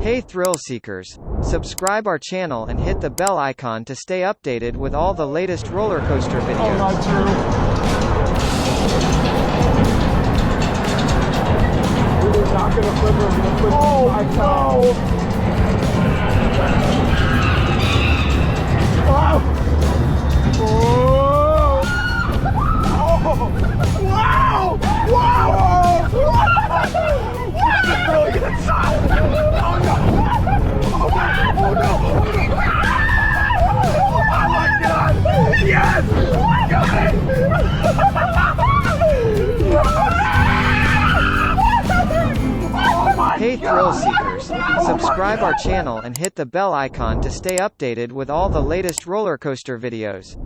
Hey thrill seekers! Subscribe our channel and hit the bell icon to stay updated with all the latest roller coaster videos. Oh, not true. We're not gonna flip her. We're gonna flip oh, my no! Oh! Oh! Wow! Wow! This is really good shot! Oh no! Oh no! Oh no! Oh my god! Yes! Got it! Hey thrill seekers! Subscribe our channel and hit the bell icon to stay updated with all the latest roller coaster videos.